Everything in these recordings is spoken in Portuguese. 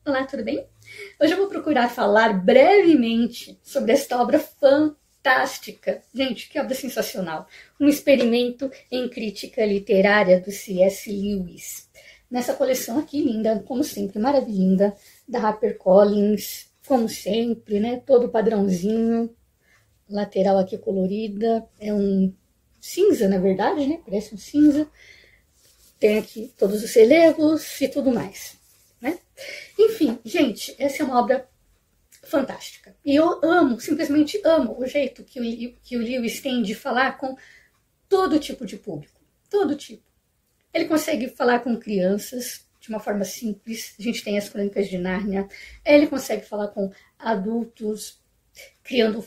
Olá, tudo bem? Hoje eu vou procurar falar brevemente sobre esta obra fantástica. Gente, que obra sensacional! Um experimento em crítica literária do C.S. Lewis. Nessa coleção aqui, linda, como sempre, maravilhosa, da HarperCollins, como sempre, né? Todo padrãozinho, lateral aqui colorida, é um cinza, na verdade, né? Parece um cinza. Tem aqui todos os relevos e tudo mais, né? Enfim, gente, essa é uma obra fantástica. E eu amo, simplesmente amo o jeito que o Lewis tem de falar com todo tipo de público. Todo tipo. Ele consegue falar com crianças de uma forma simples. A gente tem as Crônicas de Nárnia. Ele consegue falar com adultos, criando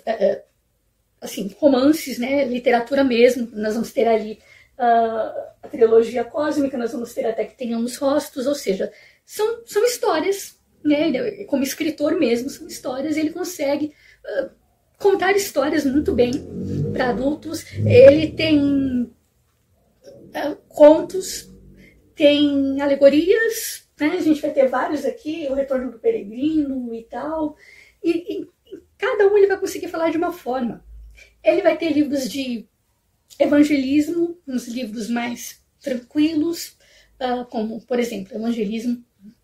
assim, romances, né? Literatura mesmo. Nós vamos ter ali a trilogia cósmica, nós vamos ter até que tenhamos rostos, ou seja, são histórias, né? Como escritor mesmo, são histórias, ele consegue contar histórias muito bem para adultos. Ele tem contos, tem alegorias, né? A gente vai ter vários aqui, o Retorno do Peregrino e tal, e cada um ele vai conseguir falar de uma forma. Ele vai ter livros de evangelismo, uns livros mais tranquilos, como, por exemplo, evangelismo,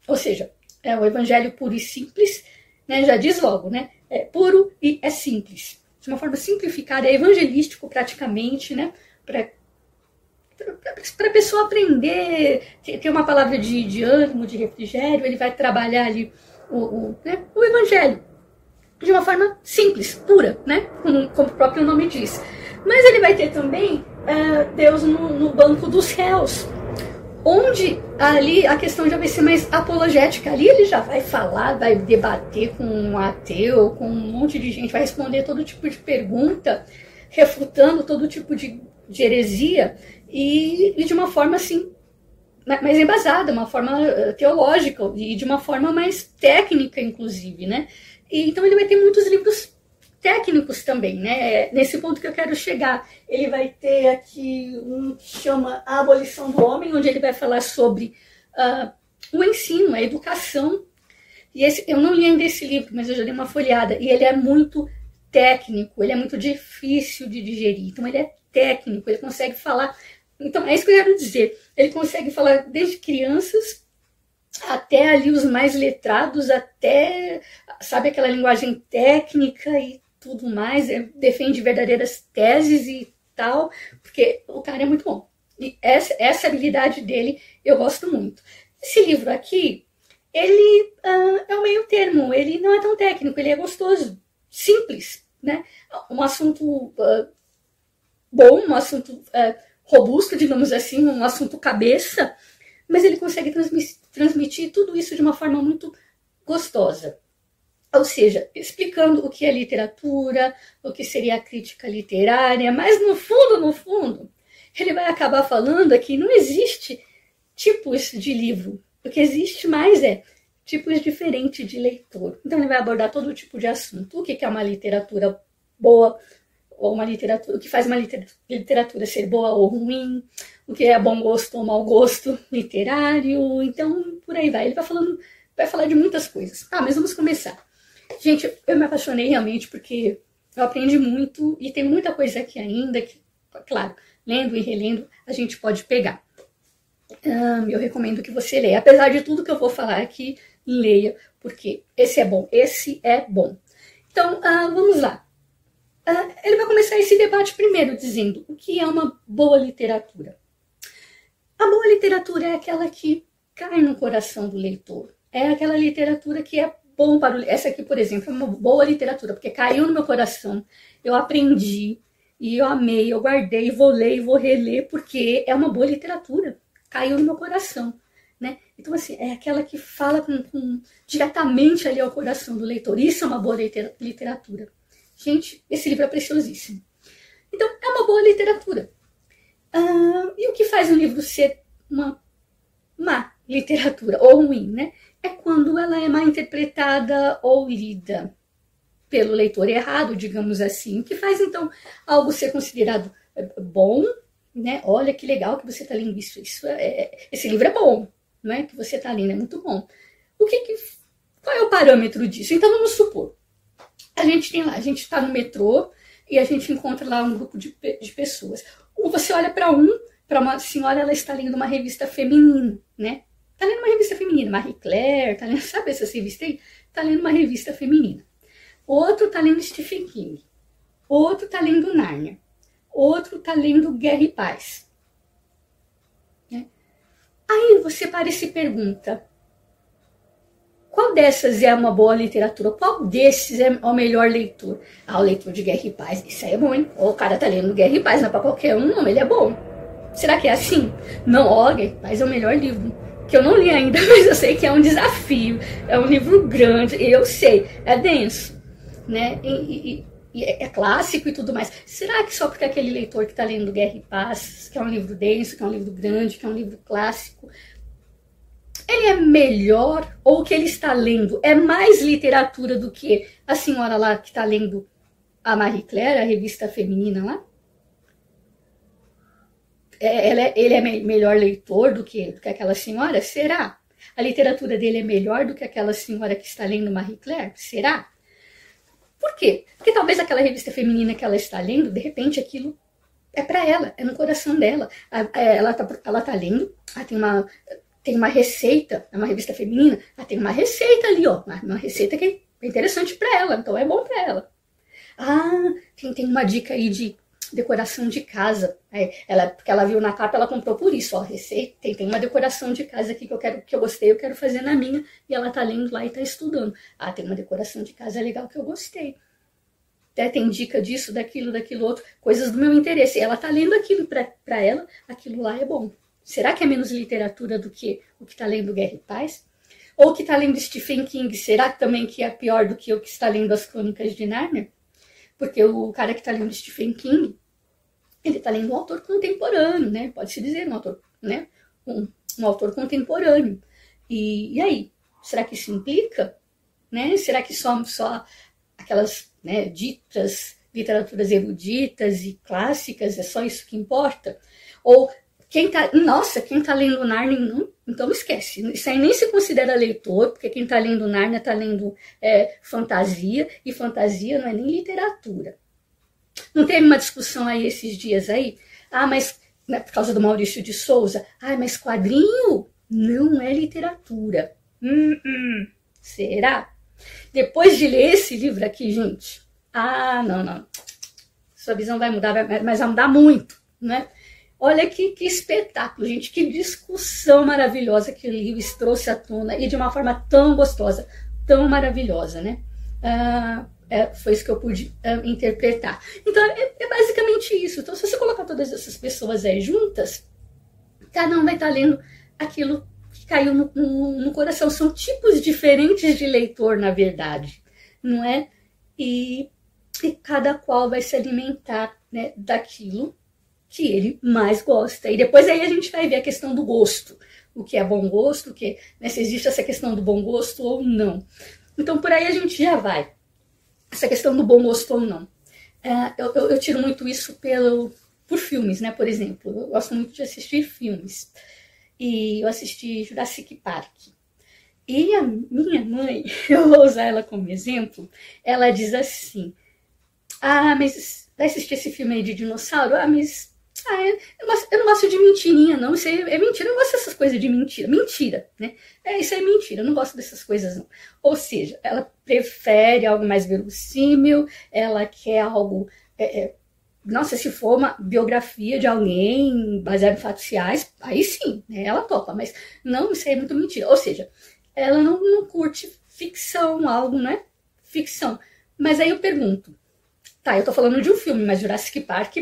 ou seja, é o evangelho puro e simples, né, já diz logo, né, é puro e é simples, de uma forma simplificada, é evangelístico praticamente, né, para a pessoa aprender, ter uma palavra de ânimo, de refrigério. Ele vai trabalhar ali né, o evangelho de uma forma simples, pura, né, como o próprio nome diz. Mas ele vai ter também Deus no banco dos réus, onde ali a questão já vai ser mais apologética. Ali ele já vai falar, vai debater com um ateu, com um monte de gente, vai responder todo tipo de pergunta, refutando todo tipo de heresia, e de uma forma assim, mais embasada, uma forma teológica, e de uma forma mais técnica, inclusive, né? E, então ele vai ter muitos livros técnicos também, né? Nesse ponto que eu quero chegar. Ele vai ter aqui um que chama A Abolição do Homem, onde ele vai falar sobre o ensino, a educação. E eu não li ainda esse livro, mas eu já dei uma folheada. E ele é muito técnico, ele é muito difícil de digerir. Então ele é técnico, ele consegue falar. Então é isso que eu quero dizer. Ele consegue falar desde crianças até ali os mais letrados, até, sabe, aquela linguagem técnica e tudo mais, defende verdadeiras teses e tal, porque o cara é muito bom. E essa habilidade dele eu gosto muito. Esse livro aqui, ele é o meio termo, ele não é tão técnico, ele é gostoso, simples, né? Um assunto bom, um assunto robusto, digamos assim, um assunto cabeça, mas ele consegue transmitir tudo isso de uma forma muito gostosa. Ou seja, explicando o que é literatura, o que seria a crítica literária, mas no fundo, ele vai acabar falando que não existe tipos de livro. O que existe mais é tipos diferentes de leitor. Então ele vai abordar todo tipo de assunto. O que é uma literatura boa, ou uma literatura, o que faz uma literatura ser boa ou ruim, o que é bom gosto ou mau gosto literário. Então, por aí vai. Ele vai falar de muitas coisas. Mas vamos começar. Gente, eu me apaixonei realmente porque eu aprendi muito e tem muita coisa aqui ainda que, claro, lendo e relendo, a gente pode pegar. Eu recomendo que você leia. Apesar de tudo que eu vou falar aqui, leia, porque esse é bom. Esse é bom. Então, vamos lá. Ele vai começar esse debate primeiro dizendo o que é uma boa literatura. A boa literatura é aquela que cai no coração do leitor. É aquela literatura que é bom para o... Essa aqui, por exemplo, é uma boa literatura, porque caiu no meu coração, eu aprendi, e eu amei, eu guardei, vou ler e vou reler, porque é uma boa literatura, caiu no meu coração, né? Então, assim, é aquela que fala diretamente ali ao coração do leitor. Isso é uma boa literatura. Gente, esse livro é preciosíssimo. Então, é uma boa literatura. E o que faz um livro ser uma má literatura, ou ruim, né? É quando ela é mal interpretada ou lida pelo leitor errado, digamos assim, que faz, então, algo ser considerado bom, né? Olha que legal que você está lendo isso. Esse livro é bom, né? Que você está lendo, é muito bom. O que parâmetro disso? Então vamos supor, a gente está no metrô e a gente encontra lá um grupo de pessoas. Ou você olha para uma senhora, ela está lendo uma revista feminina, né? Está lendo uma revista feminina, Marie Claire, tá lendo, sabe essas revistas aí? Está lendo uma revista feminina. Outro está lendo Stephen King. Outro está lendo Nárnia. Outro está lendo Guerra e Paz. Né? Aí você para e se pergunta, qual dessas é uma boa literatura? Qual desses é o melhor leitor? O leitor de Guerra e Paz. Isso aí é bom, hein? O cara tá lendo Guerra e Paz, não é pra qualquer um, não, ele é bom. Será que é assim? Não, Guerra e Paz é o melhor livro. Que eu não li ainda, mas eu sei que é um desafio. É um livro grande, eu sei, é denso, né? E é clássico e tudo mais. Será que só porque aquele leitor que tá lendo Guerra e Paz, que é um livro denso, que é um livro grande, que é um livro clássico, ele é melhor, ou o que ele está lendo é mais literatura do que a senhora lá que está lendo a Marie Claire, a revista feminina lá? Ele é melhor leitor do que aquela senhora? Será? A literatura dele é melhor do que aquela senhora que está lendo Marie Claire? Será? Por quê? Porque talvez aquela revista feminina que ela está lendo, de repente aquilo é para ela, é no coração dela. Ela tá lendo, tem uma receita, é uma revista feminina, tem uma receita ali, ó, uma receita que é interessante para ela, então é bom para ela. Tem uma dica aí de decoração de casa, porque ela viu na capa, ela comprou por isso, ó, receita, tem uma decoração de casa aqui que eu gostei, eu quero fazer na minha, e ela tá lendo lá e tá estudando. Tem uma decoração de casa legal que eu gostei. Tem dica disso, daquilo outro, coisas do meu interesse. Ela tá lendo aquilo para ela, aquilo lá é bom. Será que é menos literatura do que o que está lendo Guerra e Paz? Ou o que está lendo Stephen King, será também que é pior do que o que está lendo as Crônicas de Nárnia? Porque o cara que está lendo Stephen King, ele está lendo um autor contemporâneo, né? Pode-se dizer, um autor, né? Um autor contemporâneo. E aí? Será que isso implica? Né? Será que só aquelas, né, ditas literaturas eruditas e clássicas, é só isso que importa? Ou quem tá lendo Nárnia, não, então esquece. Isso aí nem se considera leitor, porque quem tá lendo Nárnia tá lendo fantasia, e fantasia não é nem literatura. Não teve uma discussão aí esses dias aí? Mas, né, por causa do Maurício de Souza, mas quadrinho não é literatura. Será? Depois de ler esse livro aqui, gente, não. Sua visão vai mudar, mas vai mudar muito, né? Olha que espetáculo, gente, que discussão maravilhosa que o Lewis trouxe à tona, e de uma forma tão gostosa, tão maravilhosa, né? Foi isso que eu pude interpretar. Então, é basicamente isso. Então, se você colocar todas essas pessoas aí juntas, cada um vai estar lendo aquilo que caiu no coração. São tipos diferentes de leitor, na verdade, não é? E cada qual vai se alimentar, né, daquilo que ele mais gosta. E depois aí a gente vai ver a questão do gosto. O que é bom gosto, né, se existe essa questão do bom gosto ou não. Então, por aí a gente já vai. Essa questão do bom gosto ou não. Eu tiro muito isso por filmes, né? Por exemplo, eu gosto muito de assistir filmes. E eu assisti Jurassic Park. E a minha mãe, eu vou usar ela como exemplo, ela diz assim, mas vai assistir esse filme aí de dinossauro? Mas eu não gosto de mentirinha, não. Isso aí é mentira. Eu não gosto dessas coisas de mentira. Mentira, né? Isso aí é mentira. Eu não gosto dessas coisas, não. Ou seja, ela prefere algo mais verossímil, ela quer algo... nossa, se for uma biografia de alguém baseada em fatos reais, aí sim, né? Ela topa. Mas não, isso aí é muito mentira. Ou seja, ela não curte ficção, algo, né? Ficção. Mas aí eu pergunto, eu tô falando de um filme, mas Jurassic Park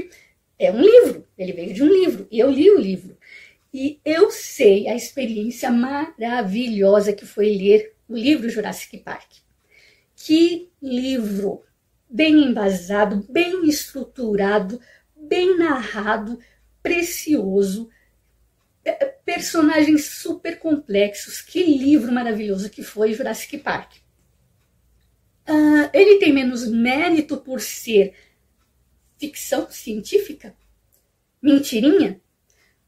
é um livro, ele veio de um livro, e eu li o livro. E eu sei a experiência maravilhosa que foi ler o livro Jurassic Park. Que livro bem embasado, bem estruturado, bem narrado, precioso, personagens super complexos. Que livro maravilhoso que foi Jurassic Park. Ele tem menos mérito por ser ficção científica? Mentirinha?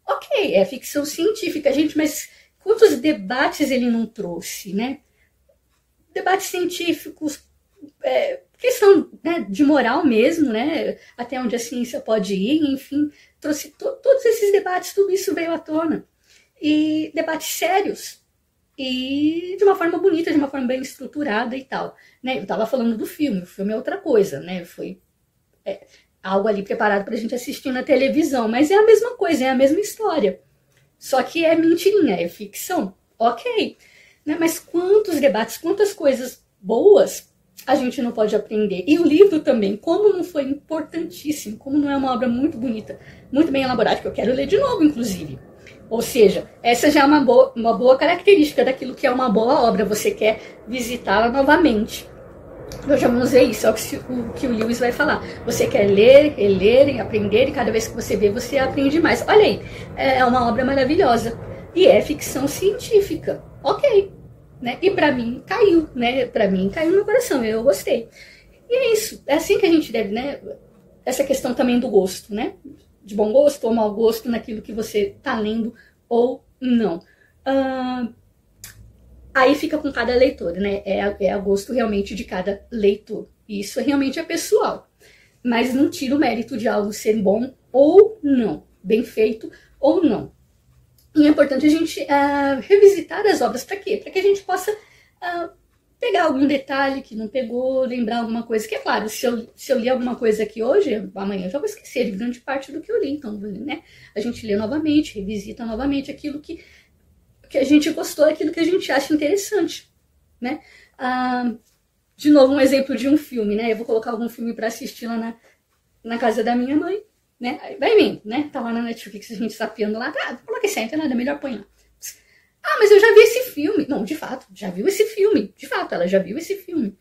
Ok, é ficção científica, gente, mas quantos debates ele não trouxe, né? debates científicos, questão, né, de moral mesmo, né, até onde a ciência pode ir, enfim, trouxe todos esses debates, tudo isso veio à tona. E debates sérios, e de uma forma bonita, de uma forma bem estruturada e tal. Né? Eu estava falando do filme, o filme é outra coisa, né? Foi algo ali preparado para a gente assistir na televisão, mas é a mesma coisa, é a mesma história. Só que é mentirinha, é ficção, ok. Né? Mas quantos debates, quantas coisas boas a gente não pode aprender. E o livro também, como não foi importantíssimo, como não é uma obra muito bonita, muito bem elaborada, que eu quero ler de novo, inclusive. Ou seja, essa já é uma boa característica daquilo que é uma boa obra, você quer visitá-la novamente. Nós já vamos ver isso, é o que o Lewis vai falar. Você quer ler, reler e aprender, e cada vez que você vê, você aprende mais. Olha aí, é uma obra maravilhosa. E é ficção científica, ok. Né? E pra mim caiu, né? Pra mim caiu no meu coração, eu gostei. E é isso, é assim que a gente deve, né? Essa questão também do gosto, né? De bom gosto ou mau gosto naquilo que você está lendo ou não. Aí fica com cada leitor, né? É a gosto realmente de cada leitor. E isso realmente é pessoal. Mas não tira o mérito de algo ser bom ou não, bem feito ou não. E é importante a gente revisitar as obras. Para quê? Para que a gente possa pegar algum detalhe que não pegou, lembrar alguma coisa, que é claro, se eu li alguma coisa aqui hoje, amanhã eu já vou esquecer de grande parte do que eu li, então, né, a gente lê novamente, revisita novamente aquilo que a gente gostou, aquilo que a gente acha interessante, né. De novo, um exemplo de um filme, né, eu vou colocar algum filme para assistir lá na casa da minha mãe, né, vai vendo, né, tá lá na Netflix, a gente sapeando lá, coloca esse aí, não tem nada, melhor põe lá. Mas eu já vi esse filme. Não, de fato, já viu esse filme. De fato, ela já viu esse filme.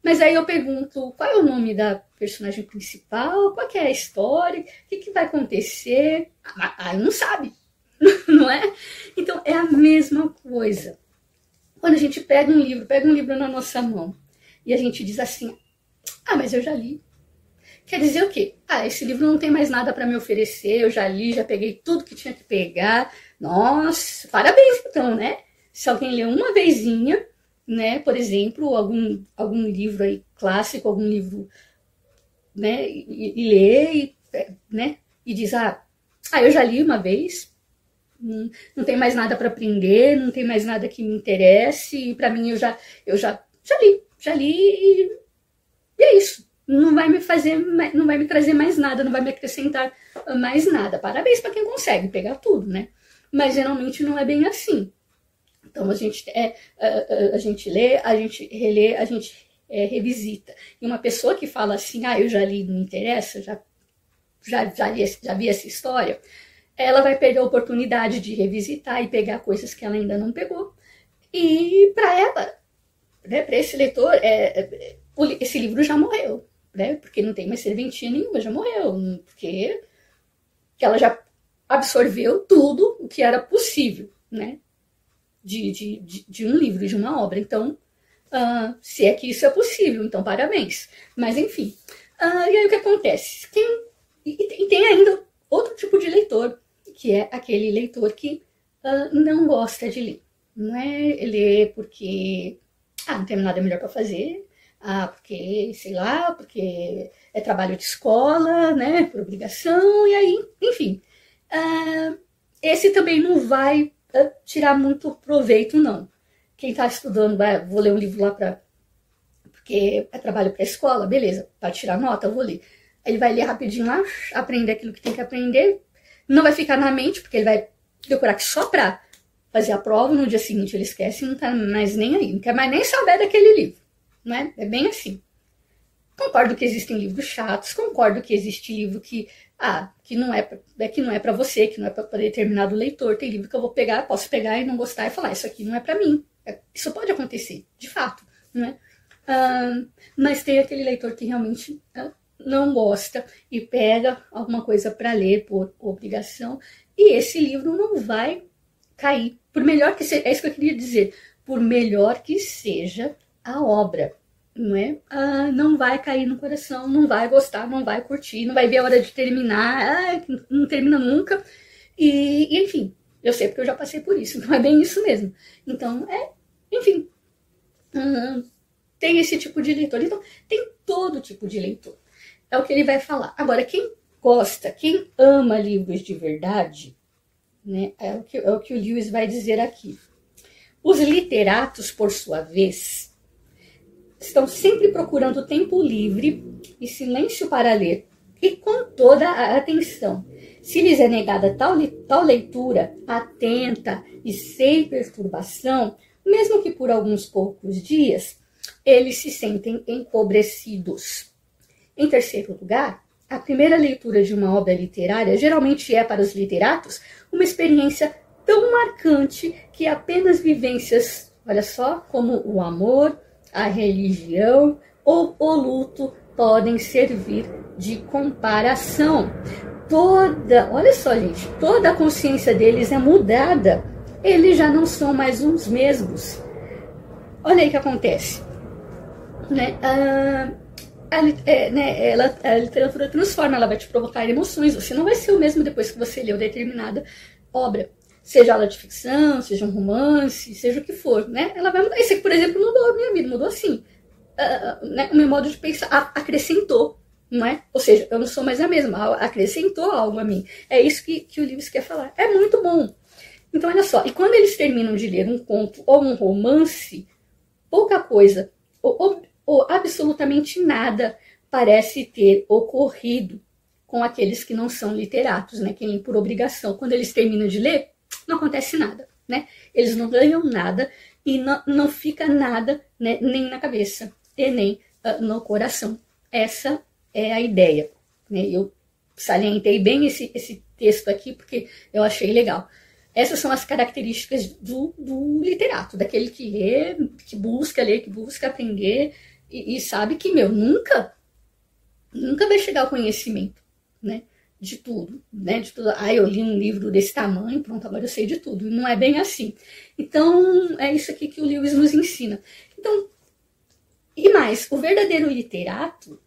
Mas aí eu pergunto, qual é o nome da personagem principal? Qual que é a história? O que vai acontecer? Aí não sabe, não é? Então, é a mesma coisa. Quando a gente pega um livro na nossa mão, e a gente diz assim, mas eu já li. Quer dizer o quê? Esse livro não tem mais nada para me oferecer, eu já li, já peguei tudo que tinha que pegar. Nossa, parabéns então, né? Se alguém lê uma vezinha, né, por exemplo, algum livro aí clássico, algum livro, né, e lê, né, e diz, eu já li uma vez, não tem mais nada para aprender, não tem mais nada que me interesse, e para mim eu já li, e é isso. Não vai me trazer mais nada, não vai me acrescentar mais nada. Parabéns para quem consegue pegar tudo, né? Mas geralmente não é bem assim. Então a gente lê, a gente relê, a gente revisita. E uma pessoa que fala assim, eu já li, não interessa, já vi essa história, ela vai perder a oportunidade de revisitar e pegar coisas que ela ainda não pegou. E para ela, né, para esse leitor, esse livro já morreu. Né? Porque não tem mais serventia nenhuma, já morreu, porque ela já absorveu tudo o que era possível, né? De um livro, de uma obra. Então, se é que isso é possível, então parabéns. Mas enfim, e aí o que acontece? Tem ainda outro tipo de leitor, que é aquele leitor que não gosta de ler. Não é ler porque não tem nada melhor para fazer, porque, sei lá, porque é trabalho de escola, né, por obrigação, e aí, enfim. Esse também não vai tirar muito proveito, não. Quem está estudando, vou ler um livro lá porque é trabalho para a escola, beleza, para tirar nota, eu vou ler. Ele vai ler rapidinho lá, aprender aquilo que tem que aprender, não vai ficar na mente, porque ele vai decorar que só para fazer a prova, no dia seguinte ele esquece e não tá mais nem aí, não quer mais nem saber daquele livro. Não é? É bem assim. Concordo que existem livros chatos, concordo que existe livro que não é para você, que não é para determinado leitor. Tem livro que eu vou pegar, posso pegar e não gostar e falar, isso aqui não é para mim. Isso pode acontecer, de fato, não é? Mas tem aquele leitor que realmente não gosta e pega alguma coisa para ler por obrigação, e esse livro não vai cair, por melhor que seja, é isso que eu queria dizer, por melhor que seja a obra, não é? Não vai cair no coração, não vai gostar, não vai curtir, não vai ver a hora de terminar, não termina nunca, e enfim, eu sei porque eu já passei por isso, não é bem isso mesmo. Então, enfim, tem esse tipo de leitor. Então, tem todo tipo de leitor. É o que ele vai falar. Agora, quem gosta, quem ama livros de verdade, né, é o que o Lewis vai dizer aqui. Os literatos, por sua vez, estão sempre procurando tempo livre e silêncio para ler, e com toda a atenção. Se lhes é negada tal leitura atenta e sem perturbação, mesmo que por alguns poucos dias, eles se sentem empobrecidos. Em terceiro lugar, a primeira leitura de uma obra literária geralmente é para os literatos uma experiência tão marcante que apenas vivências, olha só, como o amor, a religião ou o luto podem servir de comparação. Olha só, gente, toda a consciência deles é mudada. Eles já não são mais os mesmos. Olha aí o que acontece. Né? A literatura transforma, ela vai te provocar emoções. Você não vai ser o mesmo depois que você leu determinada obra. Seja ela de ficção, seja um romance, seja o que for. Né? Ela vai mudar. Esse aqui, por exemplo, mudou a minha vida, mudou assim. Né? O meu modo de pensar acrescentou. Não é? Ou seja, eu não sou mais a mesma, acrescentou algo a mim. É isso que o Lewis quer falar. É muito bom. Então, olha só, e quando eles terminam de ler um conto ou um romance, pouca coisa, ou absolutamente nada parece ter ocorrido com aqueles que não são literatos, né? Que leem por obrigação. Quando eles terminam de ler, não acontece nada, né? Eles não ganham nada e não fica nada, né, nem na cabeça e nem no coração. Essa é a ideia. Né? Eu salientei bem esse texto aqui porque eu achei legal. Essas são as características do literato, daquele que lê, que busca ler, que busca aprender e sabe que, nunca vai chegar ao conhecimento, né, de tudo, né, de tudo. Eu li um livro desse tamanho, pronto, agora eu sei de tudo. E não é bem assim. Então, é isso aqui que o Lewis nos ensina. Então, e mais, o verdadeiro literato,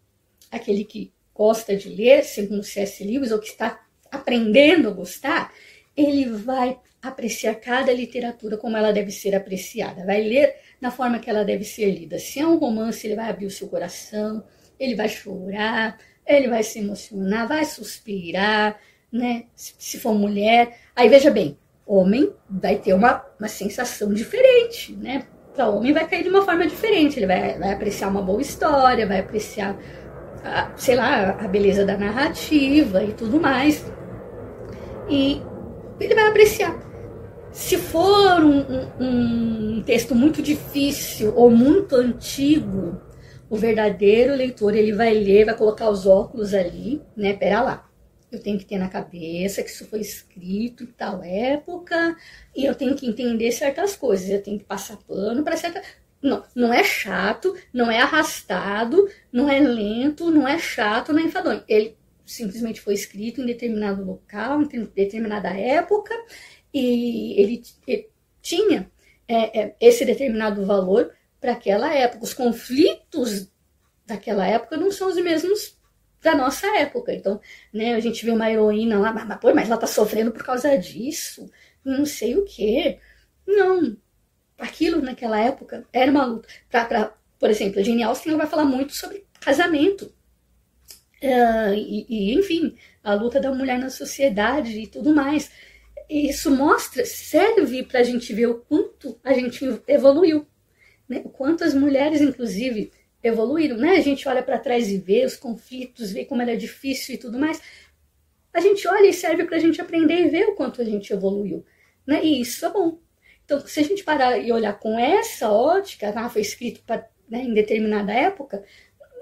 aquele que gosta de ler, segundo C.S. Lewis, ou que está aprendendo a gostar, ele vai apreciar cada literatura como ela deve ser apreciada, vai ler na forma que ela deve ser lida. Se é um romance, ele vai abrir o seu coração, ele vai chorar, ele vai se emocionar, vai suspirar, né? Se for mulher, aí veja bem, homem vai ter uma sensação diferente, né? Para homem vai cair de uma forma diferente, ele vai apreciar uma boa história, vai apreciar, sei lá, a beleza da narrativa e tudo mais. E ele vai apreciar. Se for um texto muito difícil ou muito antigo, o verdadeiro leitor, ele vai ler, vai colocar os óculos ali, né? Pera lá, eu tenho que ter na cabeça que isso foi escrito em tal época e eu tenho que entender certas coisas, eu tenho que passar pano para certas... Não é chato, não é arrastado, não é lento, não é chato, não é enfadonho. Ele simplesmente foi escrito em determinado local, em determinada época, e ele tinha esse determinado valor para aquela época. Os conflitos daquela época não são os mesmos da nossa época. Então, né, a gente vê uma heroína lá, mas ela tá sofrendo por causa disso, não sei o quê. Não, aquilo naquela época era uma luta. Por exemplo, a Jane Austen vai falar muito sobre casamento. Enfim, a luta da mulher na sociedade e tudo mais. Isso serve para a gente ver o quanto a gente evoluiu, né? O quanto as mulheres, inclusive, evoluíram, né? A gente olha para trás e vê os conflitos, vê como era difícil e tudo mais. A gente olha e serve para a gente aprender e ver o quanto a gente evoluiu, né? E isso é bom. Então, se a gente parar e olhar com essa ótica, foi escrito né, em determinada época,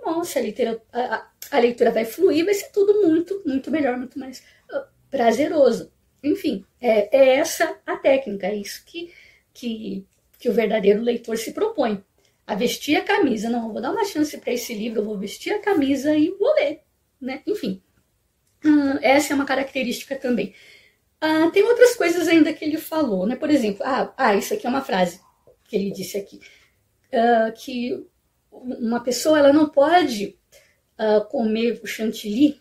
nossa, a leitura vai fluir, vai ser tudo muito, muito melhor, muito mais prazeroso. Enfim, é essa a técnica, é isso que o verdadeiro leitor se propõe. A vestir a camisa. Não, eu vou dar uma chance para esse livro, eu vou vestir a camisa e vou ler. Né? Enfim, essa é uma característica também. Tem outras coisas ainda que ele falou, né? Por exemplo, isso aqui é uma frase que ele disse aqui, que uma pessoa ela não pode comer o chantilly,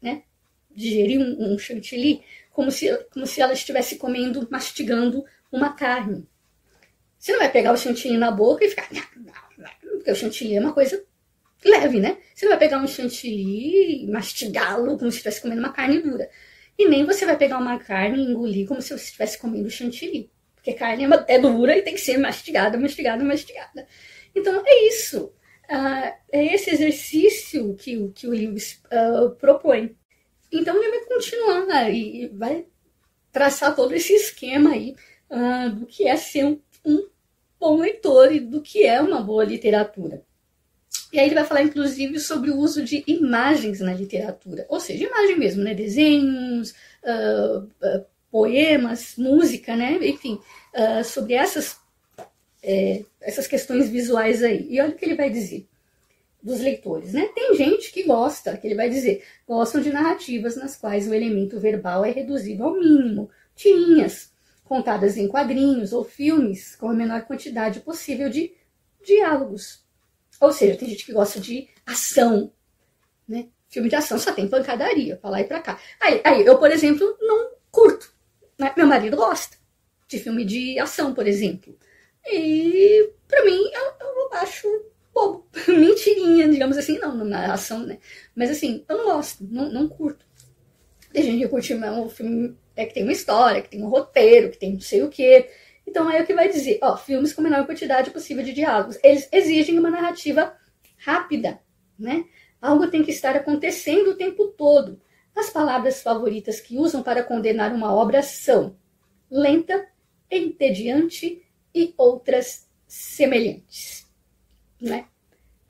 né? Digerir um chantilly como se ela estivesse mastigando uma carne. Você não vai pegar o chantilly na boca e ficar... Porque o chantilly é uma coisa leve, né? Você não vai pegar um chantilly e mastigá-lo como se estivesse comendo uma carne dura. E nem você vai pegar uma carne e engolir como se você estivesse comendo chantilly. Porque carne é dura e tem que ser mastigada, mastigada, mastigada. Então é isso. É esse exercício que o Lewis propõe. Então ele vai continuar e vai traçar todo esse esquema aí do que é ser um bom leitor e do que é uma boa literatura. E aí ele vai falar, inclusive, sobre o uso de imagens na literatura. Ou seja, imagem mesmo, né? Desenhos, poemas, música, né? Enfim, sobre essas questões visuais aí. E olha o que ele vai dizer dos leitores, né? Tem gente que gosta, que ele vai dizer, gostam de narrativas nas quais o elemento verbal é reduzido ao mínimo. Tirinhas, contadas em quadrinhos ou filmes com a menor quantidade possível de diálogos. Ou seja, tem gente que gosta de ação, né? Filme de ação só tem pancadaria, pra lá e pra cá. Aí eu, por exemplo, não curto, né? Meu marido gosta de filme de ação, por exemplo. E pra mim, eu acho bobo, mentirinha, digamos assim, não na ação, né? Mas assim, eu não gosto, não curto. Tem gente que curte um filme que tem uma história, que tem um roteiro, que tem não sei o quê. Então aí é o que vai dizer, filmes com a menor quantidade possível de diálogos. Eles exigem uma narrativa rápida, né? Algo tem que estar acontecendo o tempo todo. As palavras favoritas que usam para condenar uma obra são lenta, entediante e outras semelhantes, né?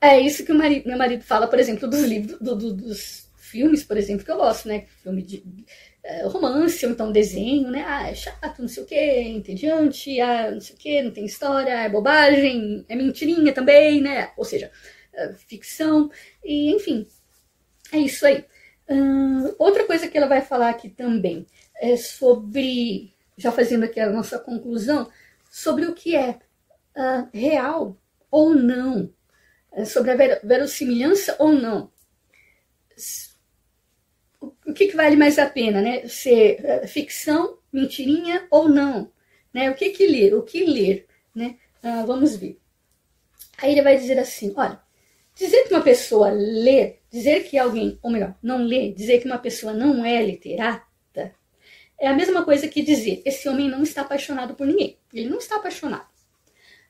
É isso que meu marido fala, por exemplo, dos livros, dos filmes, por exemplo, que eu gosto, né? Filme de romance, ou então desenho, né? É chato, não sei o que, é entediante, não sei o que, não tem história, é bobagem, é mentirinha também, né? Ou seja, ficção, e enfim, é isso aí. Outra coisa que ela vai falar aqui também é sobre, já fazendo aqui a nossa conclusão, sobre o que é real ou não, sobre a verossimilhança ou não. O que vale mais a pena, né? Ser ficção, mentirinha ou não, né? O que ler? O que ler, né? Vamos ver. Aí ele vai dizer assim, olha, dizer que uma pessoa lê, dizer que alguém, ou melhor, não lê, dizer que uma pessoa não é literata, é a mesma coisa que dizer, esse homem não está apaixonado por ninguém. Ele não está apaixonado.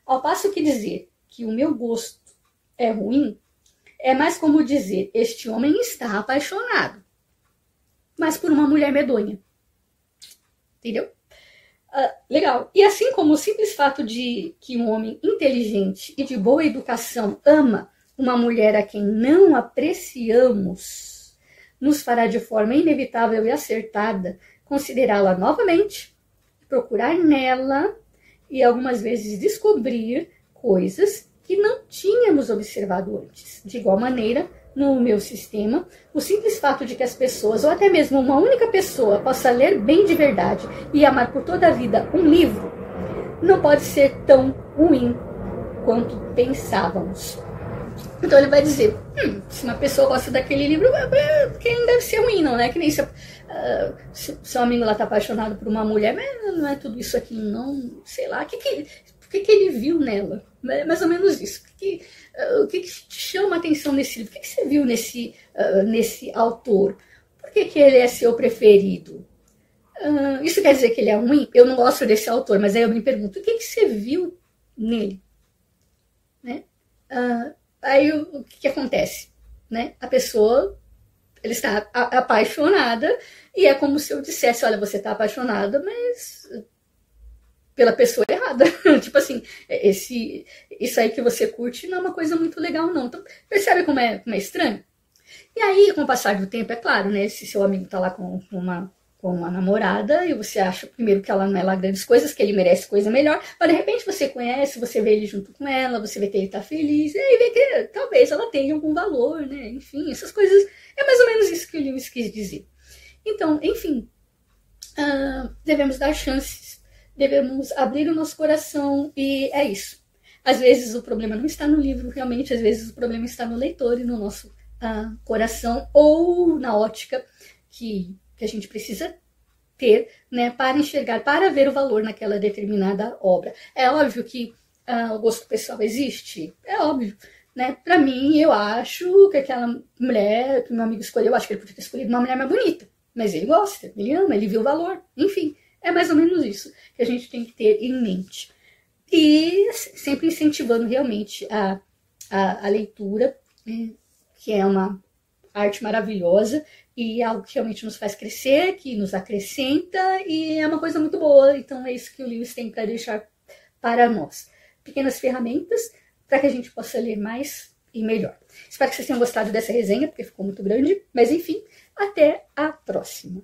Ao passo que dizer que o meu gosto é ruim, é mais como dizer, este homem está apaixonado, mas por uma mulher medonha. Entendeu? Legal. E assim como o simples fato de que um homem inteligente e de boa educação ama uma mulher a quem não apreciamos, nos fará de forma inevitável e acertada considerá-la novamente, procurar nela e algumas vezes descobrir coisas que não tínhamos observado antes. De igual maneira, no meu sistema, o simples fato de que as pessoas, ou até mesmo uma única pessoa, possa ler bem de verdade e amar por toda a vida um livro, não pode ser tão ruim quanto pensávamos. Então ele vai dizer, se uma pessoa gosta daquele livro, porque não deve ser ruim, não, né? Que nem se seu amigo lá tá apaixonado por uma mulher, mas não é tudo isso aqui, não, sei lá, o que ele viu nela? Mais ou menos isso. O que te chama a atenção nesse livro? O que você viu nesse autor? Por que ele é seu preferido? Isso quer dizer que ele é ruim? Eu não gosto desse autor, mas aí eu me pergunto, o que você viu nele? Né? Aí o que acontece? Né? A pessoa ela está apaixonada e é como se eu dissesse, olha, você está apaixonada, mas pela pessoa errada. Tipo assim, isso aí que você curte não é uma coisa muito legal, não. Então, percebe como é estranho? E aí, com o passar do tempo, é claro, né? Se seu amigo tá lá com uma namorada e você acha primeiro que ela não é lá grandes coisas, que ele merece coisa melhor, mas de repente você conhece, você vê ele junto com ela, você vê que ele tá feliz, e aí vê que talvez ela tenha algum valor, né? Enfim, essas coisas, é mais ou menos isso que o Lewis quis dizer. Então, enfim, devemos dar chances, devemos abrir o nosso coração e é isso. Às vezes o problema não está no livro, realmente, às vezes o problema está no leitor e no nosso coração ou na ótica que a gente precisa ter, né, para enxergar, para ver o valor naquela determinada obra. É óbvio que o gosto pessoal existe, é óbvio. Né? Para mim, eu acho que aquela mulher que meu amigo escolheu, eu acho que ele podia ter escolhido uma mulher mais bonita, mas ele gosta, ele ama, ele viu o valor, enfim, é mais ou menos isso que a gente tem que ter em mente. E sempre incentivando realmente a leitura, né, que é uma arte maravilhosa e algo que realmente nos faz crescer, que nos acrescenta e é uma coisa muito boa. Então é isso que o Lewis tem para deixar para nós. Pequenas ferramentas para que a gente possa ler mais e melhor. Espero que vocês tenham gostado dessa resenha, porque ficou muito grande, mas enfim, até a próxima.